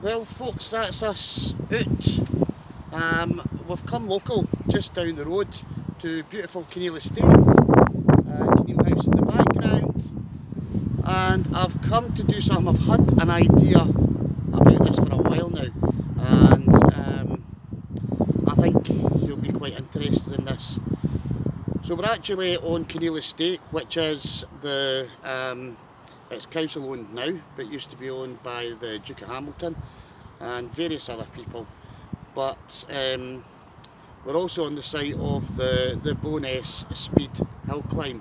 Well folks, that's us out. We've come local, just down the road to beautiful Kinneil estate, Kinneil house in the background, and I've come to do something. I've had an idea about this for a while now, and I think you'll be quite interested in this. So we're actually on Kinneil estate, which is it's council owned now, but used to be owned by the Duke of Hamilton and various other people. But we're also on the site of the Bowness Speed Hillclimb.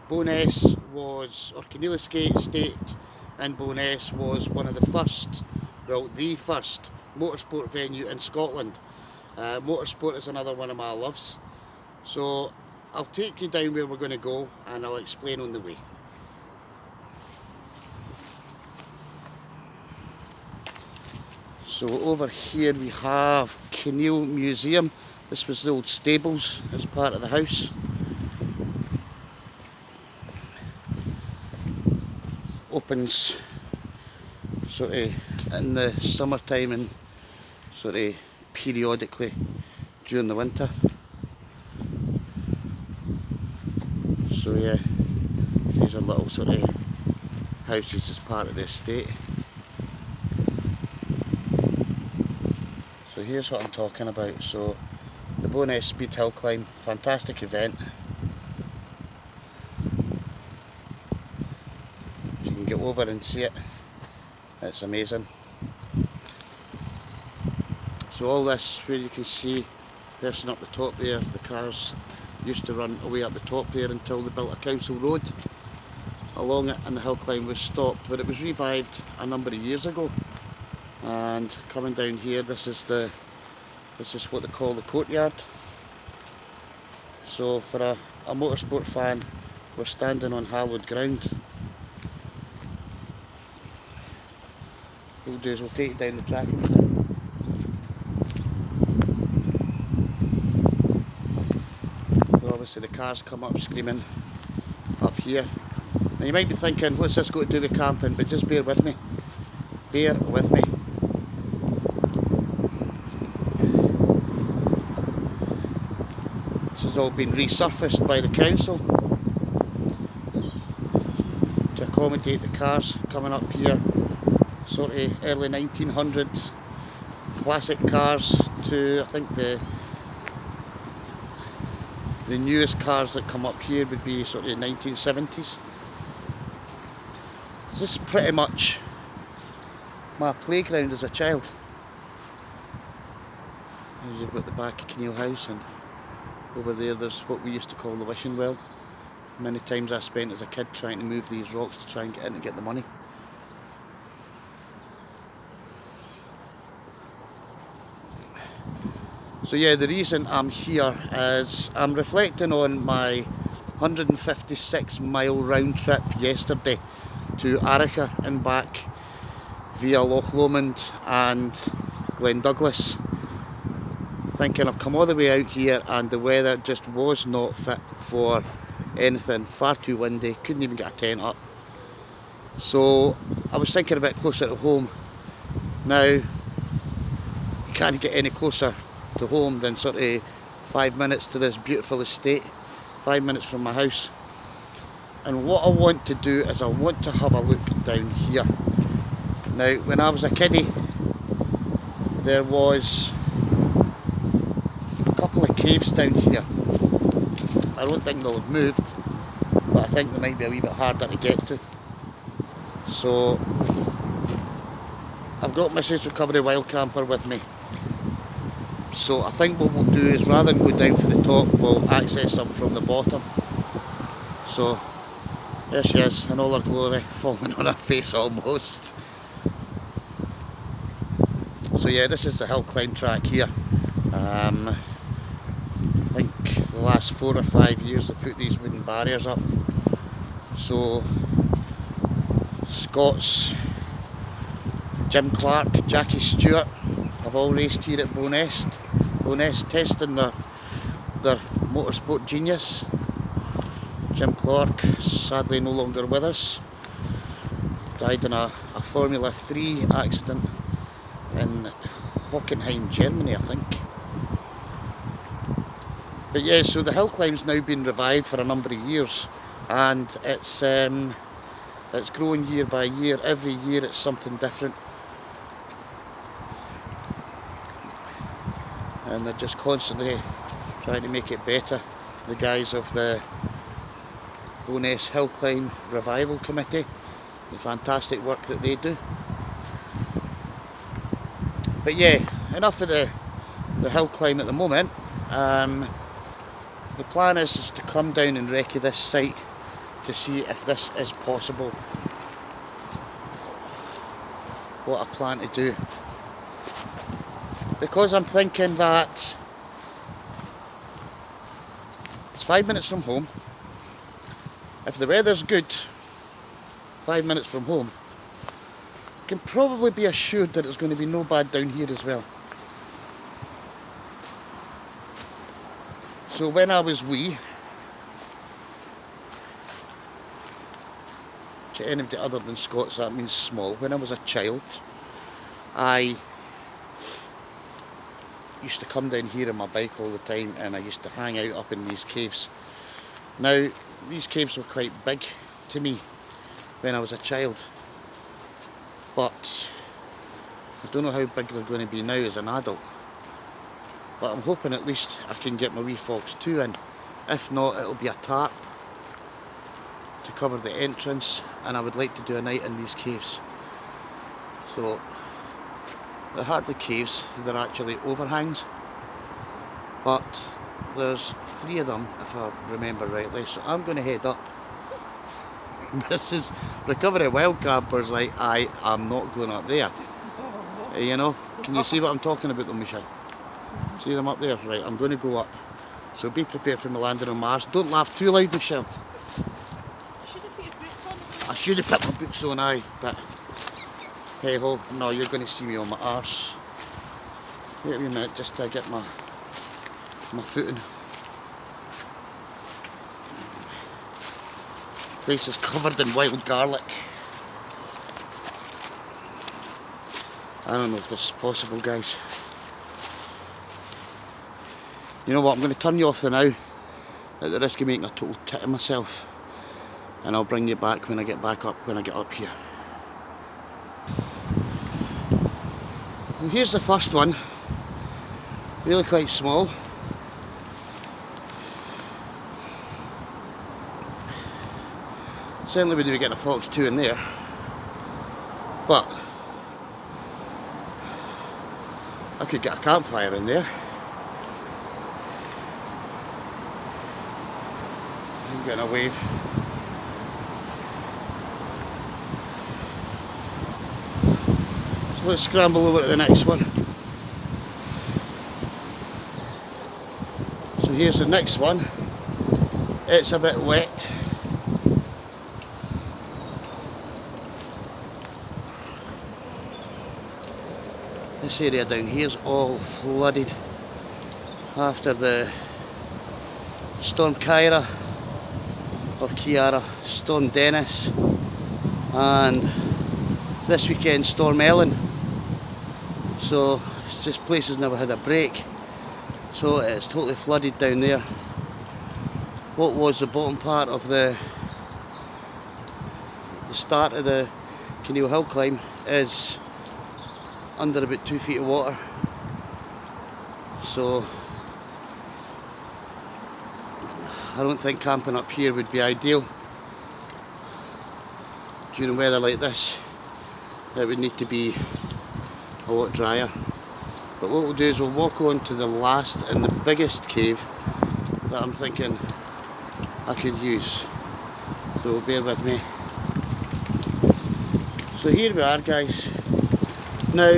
Bowness was, or Kinneil estate in Bowness was one of the first, well, the first motorsport venue in Scotland. Motorsport is another one of my loves. So I'll take you down where we're going to go and I'll explain on the way. So over here we have Kinneil Museum. This was the old stables as part of the house. Opens sort of in the summertime and sort of periodically during the winter. So yeah, these are little sort of houses as part of the estate. So here's what I'm talking about. So the Bowness Speed Hillclimb, fantastic event. If you can get over and see it, it's amazing. So all this, where you can see person up the top there, the cars used to run away up the top there until they built a council road along it, and the hillclimb was stopped, but it was revived a number of years ago. And coming down here, this is what they call the courtyard. So for a motorsport fan, we're standing on hallowed ground. What we'll do is we'll take you down the track a minute. So obviously the cars come up screaming up here. Now you might be thinking, what's this got to do with camping? But just bear with me. Bear with me. This has all been resurfaced by the council to accommodate the cars coming up here. Sort of early 1900s classic cars to, I think the newest cars that come up here would be sort of 1970s. This is pretty much my playground as a child. Here you've got the back of Kinneil House, and over there there's what we used to call the wishing well. Many times I spent as a kid trying to move these rocks to try and get in and get the money. So yeah, the reason I'm here is I'm reflecting on my 156-mile round trip yesterday to Recce and back via Loch Lomond and Glen Douglas. Thinking I've come all the way out here and the weather just was not fit for anything, far too windy, couldn't even get a tent up. So I was thinking a bit closer to home. Now, you can't get any closer to home than sort of 5 minutes to this beautiful estate, 5 minutes from my house. And what I want to do is I want to have a look down here. Now, when I was a kiddie, there was a couple of caves down here. I don't think they'll have moved, but I think they might be a wee bit harder to get to. So I've got Mrs. Recovery Wild Camper with me. So I think what we'll do is, rather than go down for the top, we'll access them from the bottom. So there she is in all her glory, falling on her face almost. So yeah, this is the hill climb track here. I think the last 4 or 5 years they put these wooden barriers up. So Scott's, Jim Clark, Jackie Stewart have all raced here at Bowness testing their motorsport genius. Jim Clark, sadly no longer with us, died in a Formula 3 accident in Hockenheim, Germany, I think. But yeah, so the hill climb's now been revived for a number of years, and it's growing year by year. Every year it's something different, and they're just constantly trying to make it better. The guys of the Bo'ness Hillclimb Revival Committee, the fantastic work that they do. But yeah, enough of the hill climb at the moment. The plan is to come down and recce this site to see if this is possible. What I plan to do. Because I'm thinking that it's 5 minutes from home. If the weather's good, 5 minutes from home, you can probably be assured that it's going to be no bad down here as well. So when I was wee, to anybody other than Scots that means small, when I was a child, I used to come down here on my bike all the time, and I used to hang out up in these caves. Now, these caves were quite big to me when I was a child, but I don't know how big they're going to be now as an adult. But I'm hoping at least I can get my wee Fox 2 in. If not, it'll be a tarp to cover the entrance, and I would like to do a night in these caves. So they're hardly caves, they're actually overhangs, but there's 3 of them if I remember rightly. So I'm going to head up. This is Recovery Wild Campers, like, I'm not going up there. You know, can you see what I'm talking about though, Michelle? See them up there? Right, I'm going to go up. So be prepared for me landing on Mars. Don't laugh too loud, Michelle. I should have put my boots on, aye, but hey ho, no, you're going to see me on my arse. Wait a minute, just to get my footing. Place is covered in wild garlic. I don't know if this is possible, guys. You know what, I'm going to turn you off the now, at the risk of making a total tit of myself. And I'll bring you back when I get back up, when I get up here. And here's the first one. Really quite small. Certainly wouldn't be getting a Fox 2 in there. But I could get a campfire in there. I'm getting a wave. So let's scramble over to the next one. So here's the next one. It's a bit wet. This area down here is all flooded after the Storm Kyra, or Kiara, Storm Dennis, and this weekend Storm Ellen. So it's just places never had a break. So it's totally flooded down there. What was the bottom part of the start of the Kinneil hill climb is under about 2 feet of water. So I don't think camping up here would be ideal during weather like this. It would need to be a lot drier. But what we'll do is we'll walk on to the last and the biggest cave that I'm thinking I could use. So bear with me. So here we are, guys. Now,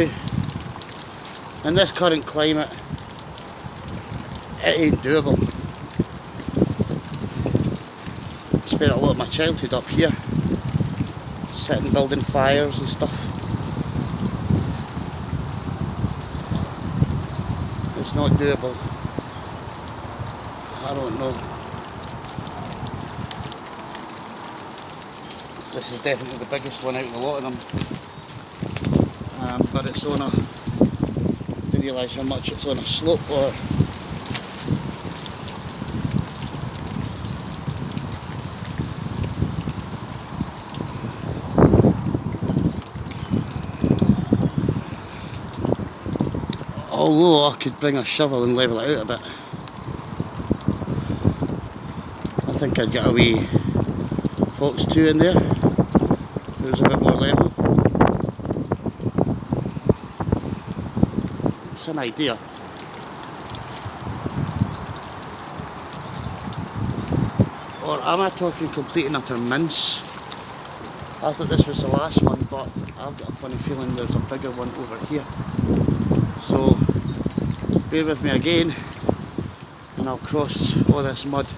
in this current climate, it ain't doable. I spent a lot of my childhood up here, sitting building fires and stuff. It's not doable. I don't know. This is definitely the biggest one out of a lot of them. But it's on a realise how much it's on a slope or although I could bring a shovel and level it out a bit. I think I'd get a wee Fox 2 in there. It was a bit more level. It's an idea. Or am I talking complete and utter mince? I thought this was the last one, but I've got a funny feeling there's a bigger one over here. So bear with me again and I'll cross all this mud.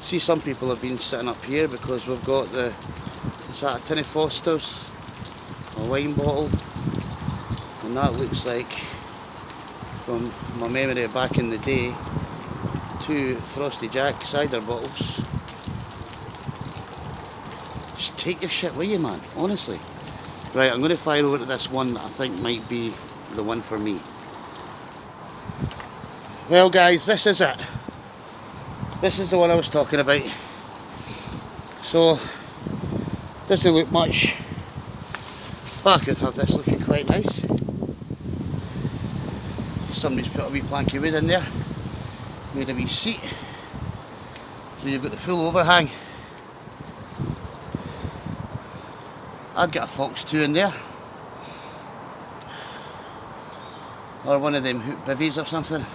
See, some people have been sitting up here because we've got the, is that a tin of Foster's, a wine bottle, and that looks like, from my memory of back in the day, 2 Frosty Jack cider bottles. Just take your shit with you, man, honestly. Right, I'm going to fire over to this one that I think might be the one for me. Well guys, this is it. This is the one I was talking about. So, doesn't look much, but I could have this looking quite nice. Somebody's put a wee plank of wood in there, made a wee seat, so you've got the full overhang. I'd get a Fox 2 in there, or one of them hoop bivvies or something.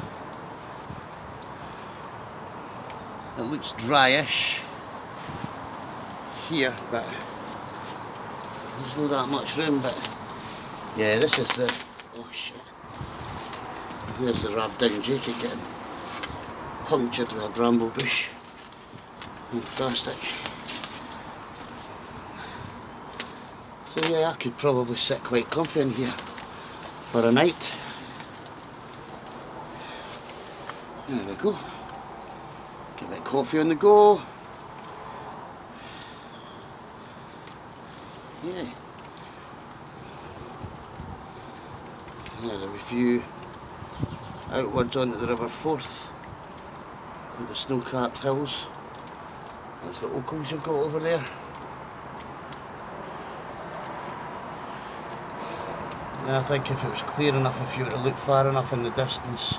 It looks dryish here, but there's not that much room. But yeah, this is the, oh shit, there's the rab down jacket getting punctured with a bramble bush and plastic. So yeah, I could probably sit quite comfy in here for a night. There we go. Get a bit of coffee on the go. Yeah. There's a view outwards onto the River Forth with the snow-capped hills. That's the Ochils you've got over there. And I think if it was clear enough, if you were to look far enough in the distance,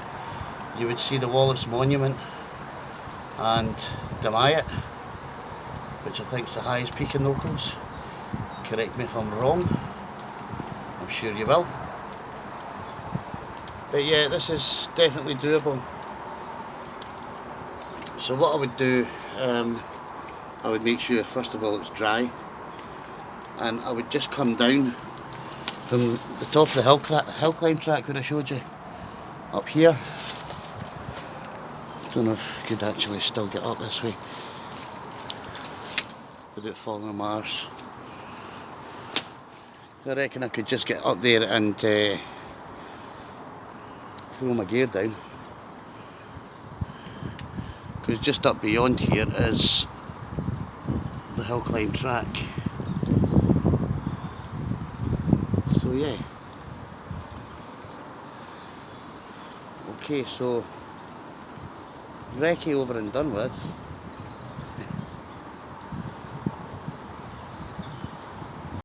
you would see the Wallace Monument and Demayet, which I think is the highest peak in the Ochils. Correct me if I'm wrong, I'm sure you will. But yeah, this is definitely doable. So what I would do, I would make sure first of all it's dry, and I would just come down from the top of the Hillclimb track where I showed you, up here. Don't know if I could actually still get up this way without falling on my arse. I reckon I could just get up there and throw my gear down, because just up beyond here is the Hillclimb track. So yeah. Okay, so Recce over and done with.